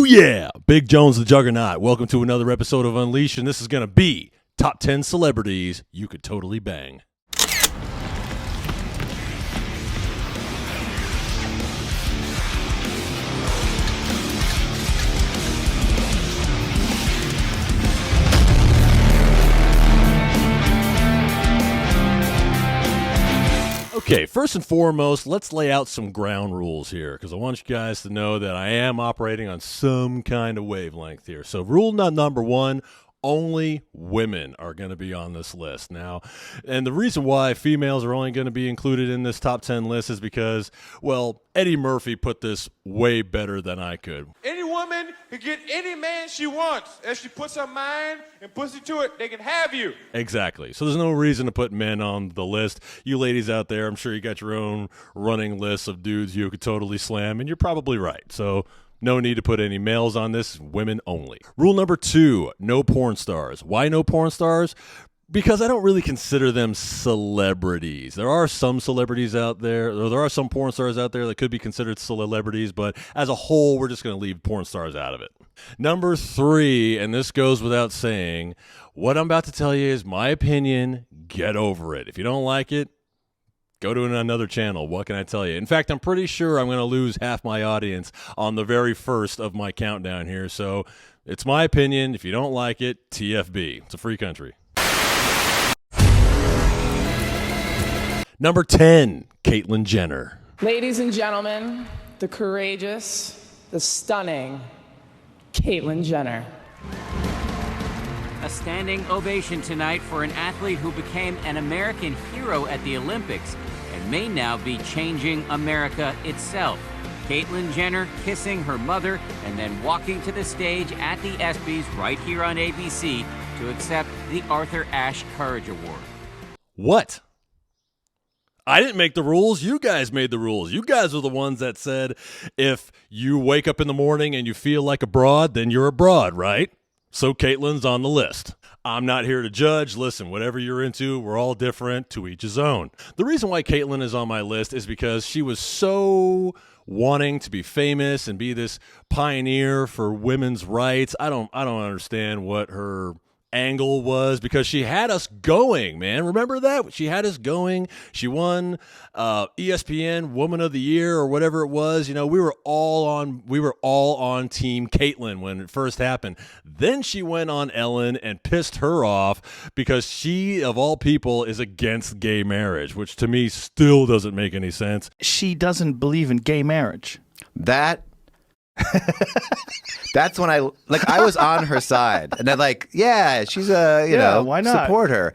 Oh yeah, Big Jones the Juggernaut. Welcome to another episode of Unleash, and this is going to be Top 10 Celebrities You Could Totally Bang. Okay, first and foremost, let's lay out some ground rules here because I want you guys to know that I am operating on some kind of wavelength here. So rule number one, only women are going to be on this list now. And the reason why females are only going to be included in this top 10 list is because, well, Eddie Murphy put this way better than I could. Any woman can get any man she wants. If she puts her mind and pussy to it, they can have you. Exactly. So there's no reason to put men on the list. You ladies out there, I'm sure you got your own running list of dudes you could totally slam, and you're probably right. So no need to put any males on this, women only. Rule number two, no porn stars. Why no porn stars? Because I don't really consider them celebrities. There are some celebrities out there, or there are some porn stars out there that could be considered celebrities, but as a whole, we're just going to leave porn stars out of it. Number three, and this goes without saying, what I'm about to tell you is my opinion. Get over it. If you don't like it, go to another channel. What can I tell you? In fact, I'm pretty sure I'm going to lose half my audience on the very first of my countdown here. So it's my opinion. If you don't like it, TFB. It's a free country. Number 10, Caitlyn Jenner. Ladies and gentlemen, the courageous, the stunning Caitlyn Jenner. A standing ovation tonight for an athlete who became an American hero at the Olympics and may now be changing America itself. Caitlyn Jenner kissing her mother and then walking to the stage at the ESPYs right here on ABC to accept the Arthur Ashe Courage Award. What? I didn't make the rules. You guys made the rules. You guys are the ones that said if you wake up in the morning and you feel like a broad, then you're a broad, right? So Caitlyn's on the list. I'm not here to judge. Listen, whatever you're into, we're all different, to each his own. The reason why Caitlyn is on my list is because she was so wanting to be famous and be this pioneer for women's rights. I don't understand what her angle was, because she had us going, man. Remember that? She had us going. She won ESPN Woman of the Year or whatever it was. You know, we were all on Team Caitlyn when it first happened. Then she went on Ellen and pissed her off because she, of all people, is against gay marriage, which to me still doesn't make any sense. She doesn't believe in gay marriage. That's when I was on her side, and I'm like, yeah, she's why not? Support her.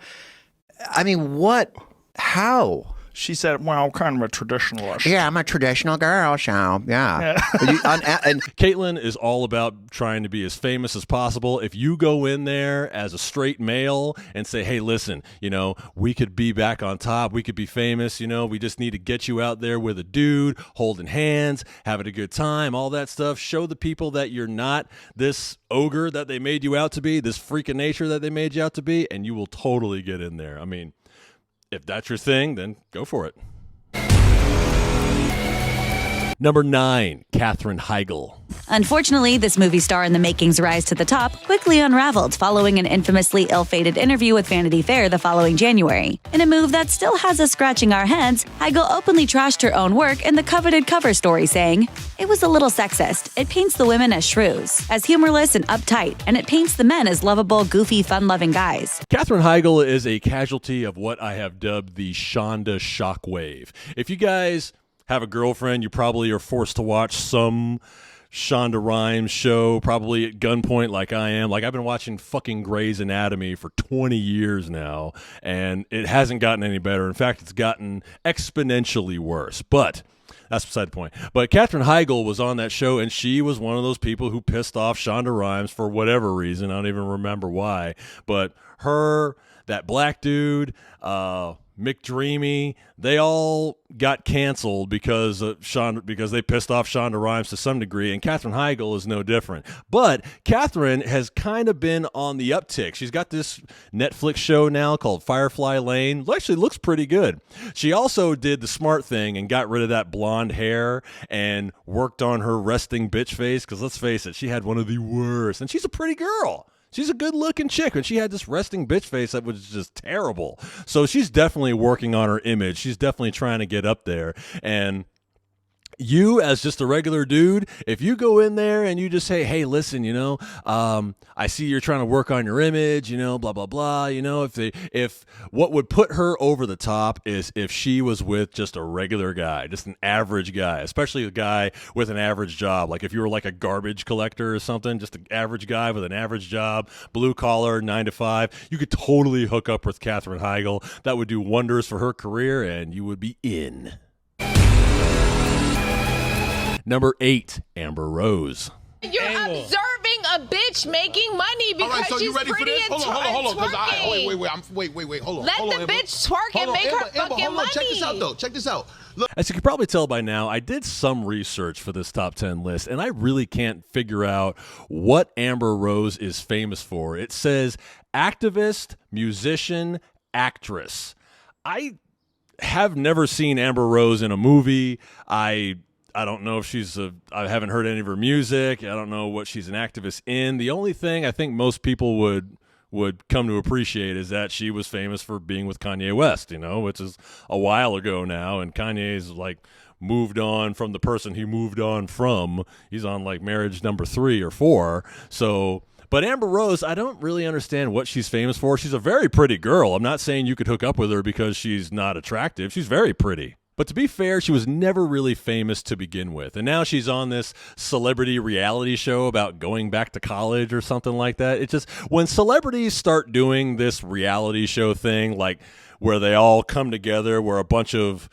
I mean, what? How? She said, well, kind of a traditionalist. Yeah, I'm a traditional girl, so yeah. And Caitlyn is all about trying to be as famous as possible. If you go in there as a straight male and say, hey, listen, we could be back on top. We could be famous. We just need to get you out there with a dude, holding hands, having a good time, all that stuff. Show the people that you're not this ogre that they made you out to be, this freak of nature that they made you out to be, and you will totally get in there. I mean, if that's your thing, then go for it. Number 9, Katherine Heigl. Unfortunately, this movie star in the making's rise to the top quickly unraveled following an infamously ill-fated interview with Vanity Fair the following January. In a move that still has us scratching our heads, Heigl openly trashed her own work in the coveted cover story, saying, "It was a little sexist. It paints the women as shrews, as humorless and uptight, and it paints the men as lovable, goofy, fun-loving guys." Katherine Heigl is a casualty of what I have dubbed the Shonda shockwave. If you guys have a girlfriend, you probably are forced to watch some Shonda Rhimes show, probably at gunpoint like I am. Like, I've been watching fucking Grey's Anatomy for 20 years now, and it hasn't gotten any better. In fact, it's gotten exponentially worse. But that's beside the point. But Katherine Heigl was on that show, and she was one of those people who pissed off Shonda Rhimes for whatever reason. I don't even remember why. But her, that black dude, McDreamy, they all got canceled because they pissed off Shonda Rhimes to some degree, and Katherine Heigl is no different. But Katherine has kind of been on the uptick. She's got this Netflix show now called Firefly Lane. It actually looks pretty good. She also did the smart thing and got rid of that blonde hair and worked on her resting bitch face, because let's face it, she had one of the worst, and she's a pretty girl. She's a good-looking chick, and she had this resting bitch face that was just terrible. So she's definitely working on her image. She's definitely trying to get up there. And you, as just a regular dude, if you go in there and you just say, hey, listen, I see you're trying to work on your image, blah, blah, blah. If what would put her over the top is if she was with just a regular guy, just an average guy, especially a guy with an average job. Like if you were like a garbage collector or something, just an average guy with an average job, blue collar, 9 to 5, you could totally hook up with Katherine Heigl. That would do wonders for her career, and you would be in. Number 8, Amber Rose. You're observing a bitch making money because all right, so she's you ready pretty for this? and Hold on. twerking. Hold on. Let hold the on, Amber. bitch twerk and make her fucking money. Check this out, though. Check this out. Look. As you can probably tell by now, I did some research for this top 10 list, and I really can't figure out what Amber Rose is famous for. It says activist, musician, actress. I have never seen Amber Rose in a movie. I don't know if I haven't heard any of her music. I don't know what she's an activist in. The only thing I think most people would come to appreciate is that she was famous for being with Kanye West, which is a while ago now. And Kanye's like moved on from the person he moved on from. He's on like marriage number 3 or 4. So, but Amber Rose, I don't really understand what she's famous for. She's a very pretty girl. I'm not saying you could hook up with her because she's not attractive. She's very pretty. But to be fair, she was never really famous to begin with. And now she's on this celebrity reality show about going back to college or something like that. It's just when celebrities start doing this reality show thing, like where they all come together, where a bunch of,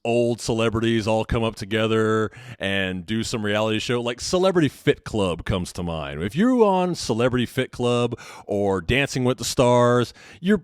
old celebrities all come up together and do some reality show, like Celebrity Fit Club comes to mind. If you're on Celebrity Fit Club or Dancing with the Stars, your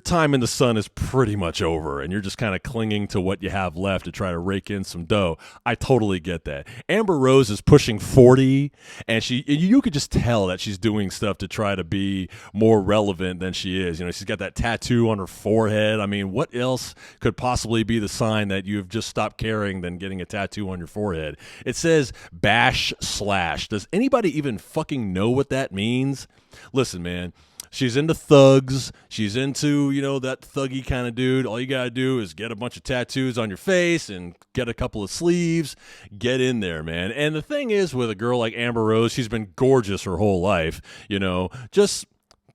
time in the sun is pretty much over, and you're just kind of clinging to what you have left to try to rake in some dough. I totally get that. Amber Rose is pushing 40, and you could just tell that she's doing stuff to try to be more relevant than she is. She's got that tattoo on her forehead. I mean, what else could possibly be the sign that you've just stopped caring than getting a tattoo on your forehead? It says // Does anybody even fucking know what that means? Listen, man. She's into thugs. She's into, that thuggy kind of dude. All you got to do is get a bunch of tattoos on your face and get a couple of sleeves. Get in there, man. And the thing is, with a girl like Amber Rose, she's been gorgeous her whole life. Just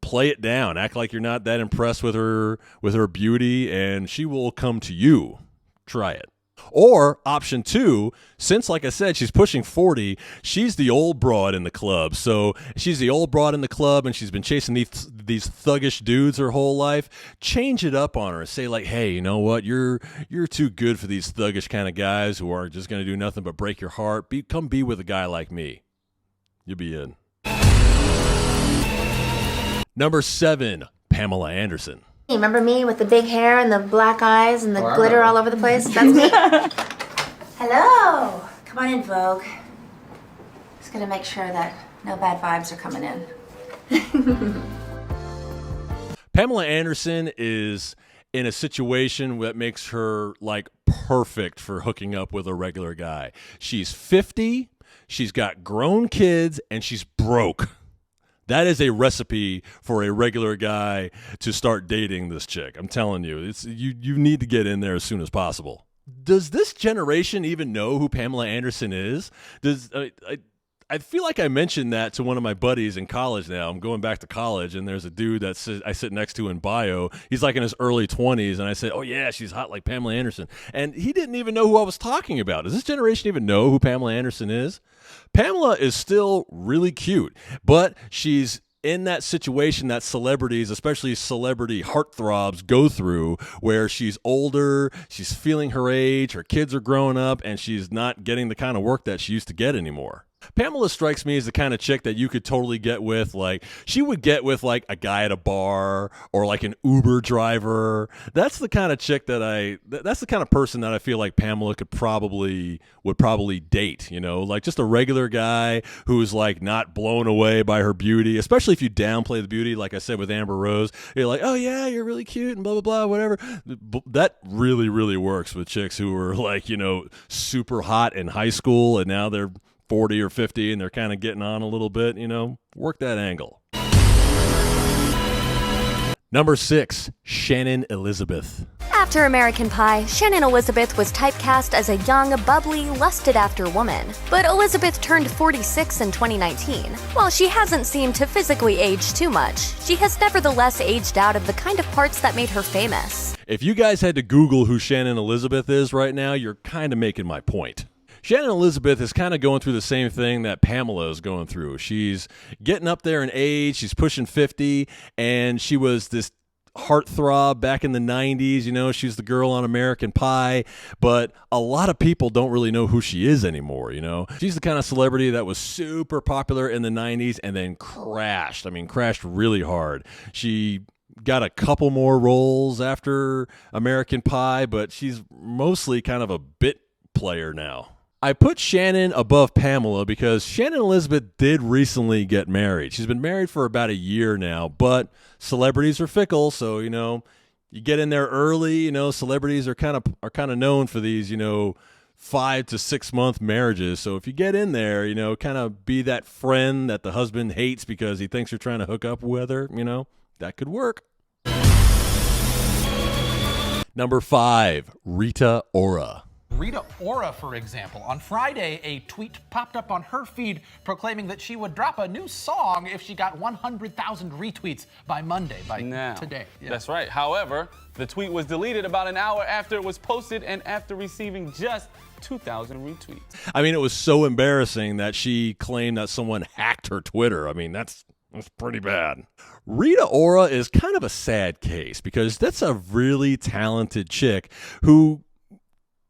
play it down. Act like you're not that impressed with her beauty, and she will come to you. Try it. Or option 2, since, like I said, she's pushing 40, she's the old broad in the club. So she's the old broad in the club, and she's been chasing these thuggish dudes her whole life. Change it up on her. Say like, hey, you know what? You're too good for these thuggish kind of guys who are just going to do nothing but break your heart. Come be with a guy like me. You'll be in. Number 7, Pamela Anderson. Remember me with the big hair and the black eyes and the glitter all over the place? That's me. Hello. Come on in, Vogue. Just gonna make sure that no bad vibes are coming in. Pamela Anderson is in a situation that makes her like perfect for hooking up with a regular guy. She's 50, she's got grown kids, and she's broke. That is a recipe for a regular guy to start dating this chick. I'm telling you, you need to get in there as soon as possible. Does this generation even know who Pamela Anderson is? I feel like I mentioned that to one of my buddies in college now. I'm going back to college, and there's a dude that I sit next to in bio. He's like in his early 20s, and I said, oh, yeah, she's hot like Pamela Anderson. And he didn't even know who I was talking about. Does this generation even know who Pamela Anderson is? Pamela is still really cute, but she's in that situation that celebrities, especially celebrity heartthrobs, go through, where she's older, she's feeling her age, her kids are growing up, and she's not getting the kind of work that she used to get anymore. Pamela strikes me as the kind of chick that you could totally get with. Like, she would get with like a guy at a bar or like an Uber driver. That's the kind of chick that's the kind of person that I feel like Pamela would probably date, you know, like just a regular guy who's like not blown away by her beauty, especially if you downplay the beauty. Like I said with Amber Rose, you're like, oh yeah, you're really cute and blah, blah, blah, whatever. That really, really works with chicks who are like, you know, super hot in high school and now they're 40 or 50 and they're kind of getting on a little bit, you know, work that angle. Number 6, Shannon Elizabeth. After American Pie, Shannon Elizabeth was typecast as a young, bubbly, lusted-after woman. But Elizabeth turned 46 in 2019. While she hasn't seemed to physically age too much, she has nevertheless aged out of the kind of parts that made her famous. If you guys had to Google who Shannon Elizabeth is right now, you're kind of making my point. Shannon Elizabeth is kind of going through the same thing that Pamela is going through. She's getting up there in age. She's pushing 50, and she was this heartthrob back in the 90s. You know, she's the girl on American Pie, but a lot of people don't really know who she is anymore, you know. She's the kind of celebrity that was super popular in the 90s and then crashed. I mean, crashed really hard. She got a couple more roles after American Pie, but she's mostly kind of a bit player now. I put Shannon above Pamela because Shannon Elizabeth did recently get married. She's been married for about a year now, but celebrities are fickle, so, you know, you get in there early. You know, celebrities are kind of known for these, you know, 5 to 6 month marriages. So if you get in there, you know, kind of be that friend that the husband hates because he thinks you're trying to hook up with her, you know, that could work. Number 5, Rita Ora. Rita Ora, for example. On Friday, a tweet popped up on her feed proclaiming that she would drop a new song if she got 100,000 retweets by Monday, today. Yeah. That's right. However, the tweet was deleted about an hour after it was posted and after receiving just 2,000 retweets. I mean, it was so embarrassing that she claimed that someone hacked her Twitter. I mean, that's pretty bad. Rita Ora is kind of a sad case because that's a really talented chick who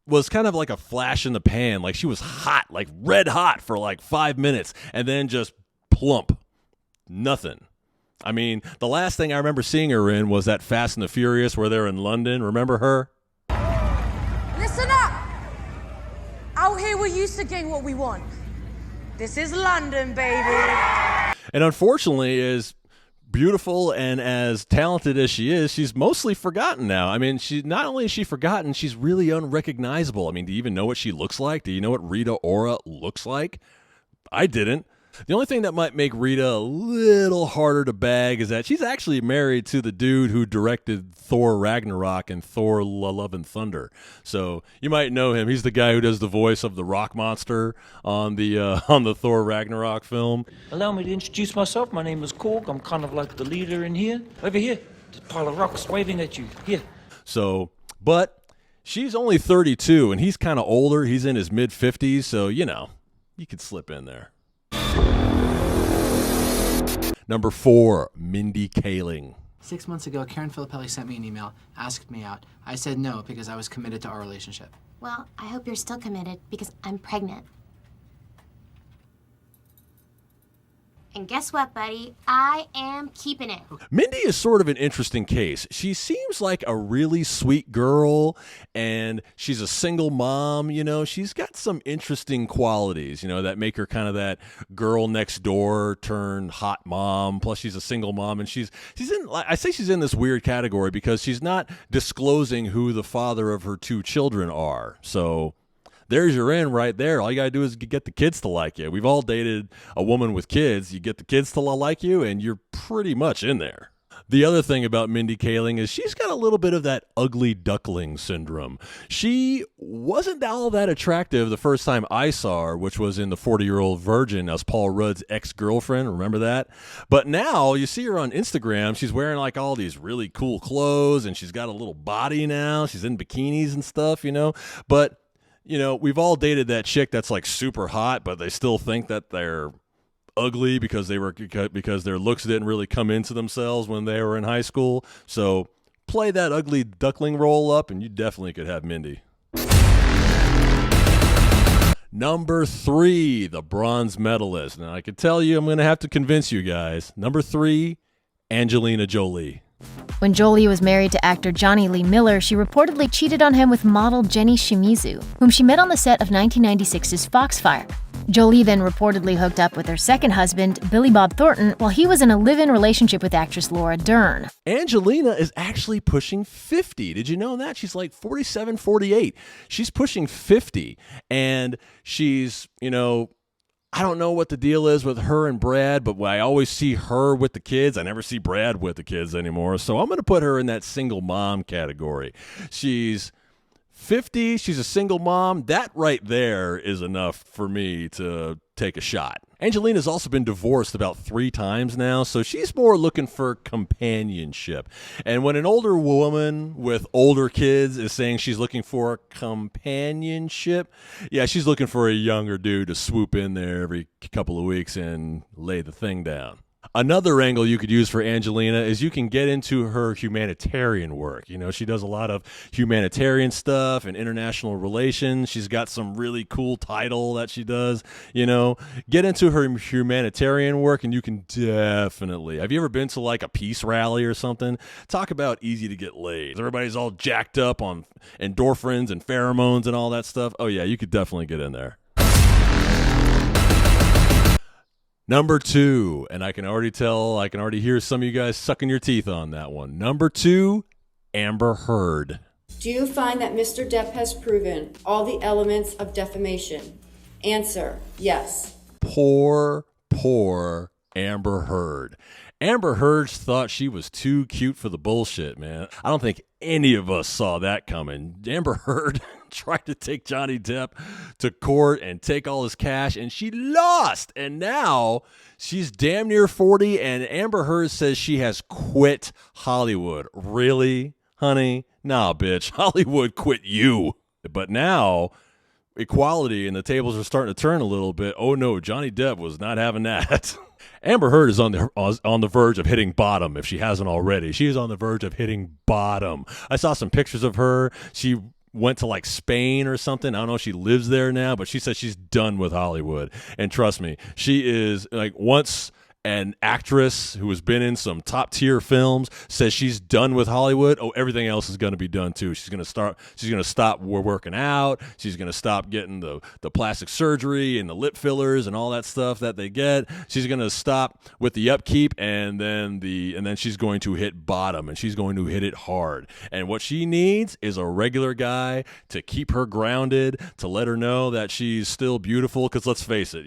was kind of like a flash in the pan. Like, she was hot, like red hot for like 5 minutes and then just plump. Nothing. I mean, the last thing I remember seeing her in was that Fast and the Furious where they're in London. Remember her? Listen up! Out here we used to get what we want. This is London, baby. And unfortunately, as beautiful and as talented as she is, she's mostly forgotten now. I mean, she not only is she forgotten, she's really unrecognizable. I mean, do you even know what she looks like? Do you know what Rita Ora looks like? I didn't. The only thing that might make Rita a little harder to bag is that she's actually married to the dude who directed Thor Ragnarok and Thor Love and Thunder. So you might know him. He's the guy who does the voice of the rock monster on the Thor Ragnarok film. Allow me to introduce myself. My name is Korg. I'm kind of like the leader in here. Over here, there's a pile of rocks waving at you. Here. So, but she's only 32 and he's kind of older. He's in his mid-50s, so, you know, you could slip in there. Number 4, Mindy Kaling. 6 months ago, Karen Filippelli sent me an email, asked me out. I said no because I was committed to our relationship. Well, I hope you're still committed because I'm pregnant. And guess what, buddy? I am keeping it. Mindy is sort of an interesting case. She seems like a really sweet girl, and she's a single mom. You know, she's got some interesting qualities, you know, that make her kind of that girl next door turned hot mom. Plus, she's a single mom, and she's in. I say she's in this weird category because she's not disclosing who the father of her 2 children are. So there's your in right there. All you got to do is get the kids to like you. We've all dated a woman with kids. You get the kids to like you, and you're pretty much in there. The other thing about Mindy Kaling is she's got a little bit of that ugly duckling syndrome. She wasn't all that attractive the first time I saw her, which was in The 40-Year-Old Virgin as Paul Rudd's ex-girlfriend. Remember that? But now you see her on Instagram. She's wearing like all these really cool clothes, and she's got a little body now. She's in bikinis and stuff, you know. But you know, we've all dated that chick that's like super hot, but they still think that they're ugly because their looks didn't really come into themselves when they were in high school. So play that ugly duckling role up, and you definitely could have Mindy. Number 3, the bronze medalist. Now, I can tell you I'm going to have to convince you guys. Number 3, Angelina Jolie. When Jolie was married to actor Johnny Lee Miller, she reportedly cheated on him with model Jenny Shimizu, whom she met on the set of 1996's Foxfire. Jolie then reportedly hooked up with her second husband, Billy Bob Thornton, while he was in a live-in relationship with actress Laura Dern. Angelina is actually pushing 50. Did you know that? She's like 47, 48. She's pushing 50, and she's, I don't know what the deal is with her and Brad, but I always see her with the kids. I never see Brad with the kids anymore, so I'm going to put her in that single mom category. She's 50, she's a single mom. That right there is enough for me to take a shot. Angelina's also been divorced about 3 times now, so she's more looking for companionship. And when an older woman with older kids is saying she's looking for companionship, yeah, she's looking for a younger dude to swoop in there every couple of weeks and lay the thing down. Another angle you could use for Angelina is you can get into her humanitarian work. She does a lot of humanitarian stuff and international relations. She's got some really cool title that she does. Get into her humanitarian work and you can definitely. Have you ever been to like a peace rally or something? Talk about easy to get laid. Everybody's all jacked up on endorphins and pheromones and all that stuff. Oh yeah, you could definitely get in there. Number 2, and I can already hear some of you guys sucking your teeth on that one. Number 2, Amber Heard. Do you find that Mr. Depp has proven all the elements of defamation? Answer, yes. Poor Amber Heard. Amber Heard thought she was too cute for the bullshit, man. I don't think any of us saw that coming. Amber Heard tried to take Johnny Depp to court and take all his cash, and she lost. And now she's damn near 40, and Amber Heard says she has quit Hollywood. Really, honey? Nah, bitch. Hollywood quit you. But now equality and the tables are starting to turn a little bit. Oh no, Johnny Depp was not having that. Amber Heard is on the verge of hitting bottom if she hasn't already. She is on the verge of hitting bottom. I saw some pictures of her. She went to like Spain or something. I don't know if she lives there now, but she says she's done with Hollywood. And trust me, she is like once an actress who has been in some top tier films says she's done with Hollywood. Oh, everything else is going to be done too. She's going to stop working out. She's going to stop getting the plastic surgery and the lip fillers and all that stuff that they get. She's going to stop with the upkeep, and then she's going to hit bottom, and she's going to hit it hard. And what she needs is a regular guy to keep her grounded, to let her know that she's still beautiful. Because let's face it,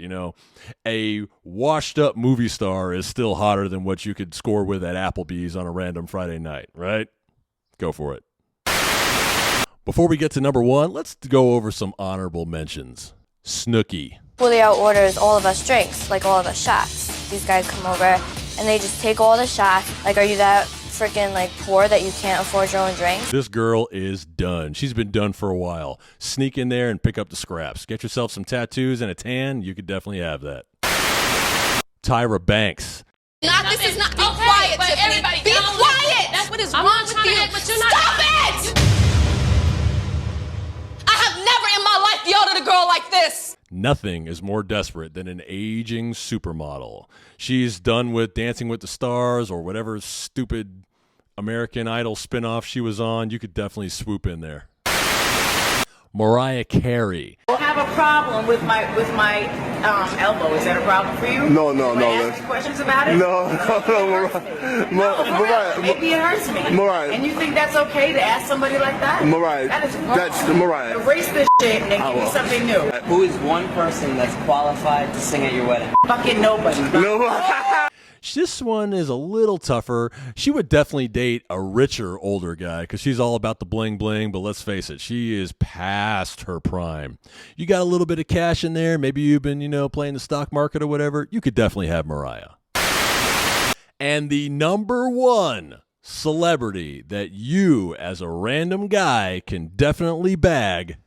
a washed up movie star is still hotter than what you could score with at Applebee's on a random Friday night, right? Go for it. Before we get to number 1, let's go over some honorable mentions. Snooki. Julio orders all of us drinks, like all of us shots. These guys come over and they just take all the shots. Like, are you that freaking poor that you can't afford your own drinks? This girl is done. She's been done for a while. Sneak in there and pick up the scraps. Get yourself some tattoos and a tan. You could definitely have that. Tyra Banks. This is not. Be quiet, Tiffany. Be quiet. That's what is wrong with you. Stop it! I have never in my life yelled at a girl like this. Nothing is more desperate than an aging supermodel. She's done with Dancing with the Stars or whatever stupid American Idol spinoff she was on. You could definitely swoop in there. Mariah Carey. I have a problem with my elbow. Is that a problem for you? No. Ask me questions about it? No, Mariah. Maybe it hurts me. Mariah. And you think that's okay to ask somebody like that? Mariah. That is wrong. That's Mariah. Erase this shit and give me something new. Who is one person that's qualified to sing at your wedding? Fucking nobody. No. This one is a little tougher. She would definitely date a richer, older guy because she's all about the bling bling, but let's face it, she is past her prime. You got a little bit of cash in there, maybe you've been, playing the stock market or whatever, you could definitely have Mariah. And the number 1 celebrity that you, as a random guy, can definitely bag,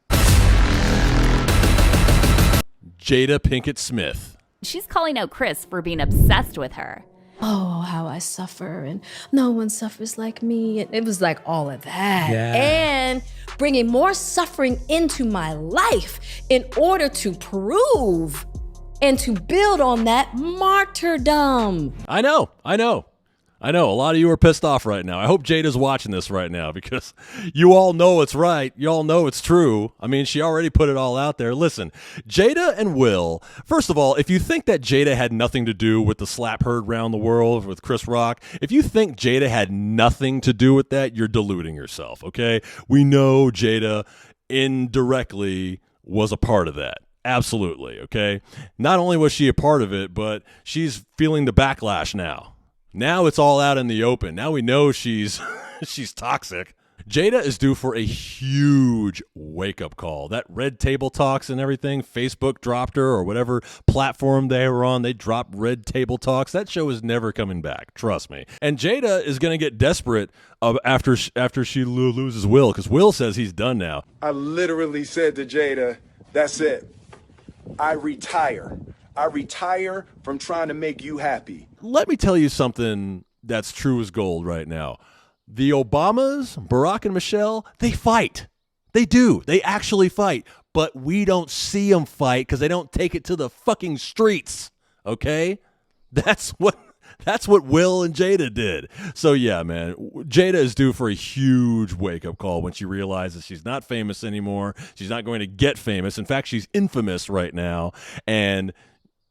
Jada Pinkett Smith. She's calling out Chris for being obsessed with her. oh, how I suffer and no one suffers like me. And it was like all of that. Yeah. And bringing more suffering into my life in order to prove and to build on that martyrdom. I know. A lot of you are pissed off right now. I hope Jada's watching this right now because you all know it's right. You all know it's true. I mean, she already put it all out there. Listen, Jada and Will, first of all, if you think that Jada had nothing to do with the slap heard round the world with Chris Rock, if you think Jada had nothing to do with that, you're deluding yourself, okay? We know Jada indirectly was a part of that. Absolutely, okay? Not only was she a part of it, but she's feeling the backlash now. Now it's all out in the open. Now we know she's she's toxic. Jada is due for a huge wake-up call. That Red Table Talks and everything, Facebook dropped her or whatever platform they were on, they dropped Red Table Talks. That show is never coming back, trust me. And Jada is going to get desperate after she loses Will, because Will says he's done now. I literally said to Jada, that's it. I retire. I retire from trying to make you happy. Let me tell you something that's true as gold right now. The Obamas, Barack and Michelle, they fight. They do. They actually fight. But we don't see them fight because they don't take it to the fucking streets. Okay? That's what Will and Jada did. So yeah, man, Jada is due for a huge wake-up call when she realizes she's not famous anymore. She's not going to get famous. In fact, she's infamous right now. And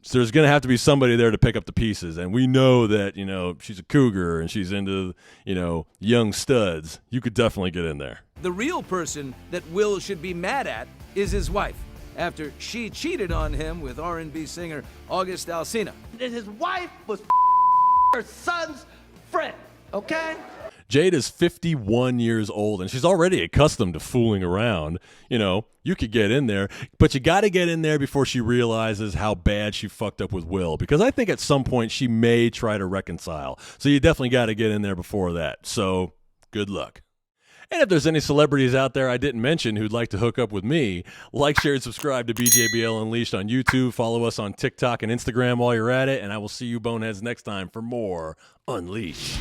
so there's going to have to be somebody there to pick up the pieces. And we know that, she's a cougar and she's into, young studs. You could definitely get in there. The real person that Will should be mad at is his wife, after she cheated on him with R&B singer August Alsina. His wife was her son's friend, okay? Jade is 51 years old, and she's already accustomed to fooling around. You could get in there, but you got to get in there before she realizes how bad she fucked up with Will, because I think at some point she may try to reconcile. So you definitely got to get in there before that. So good luck. And if there's any celebrities out there I didn't mention who'd like to hook up with me, like, share, and subscribe to BJBL Unleashed on YouTube. Follow us on TikTok and Instagram while you're at it, and I will see you boneheads next time for more Unleashed.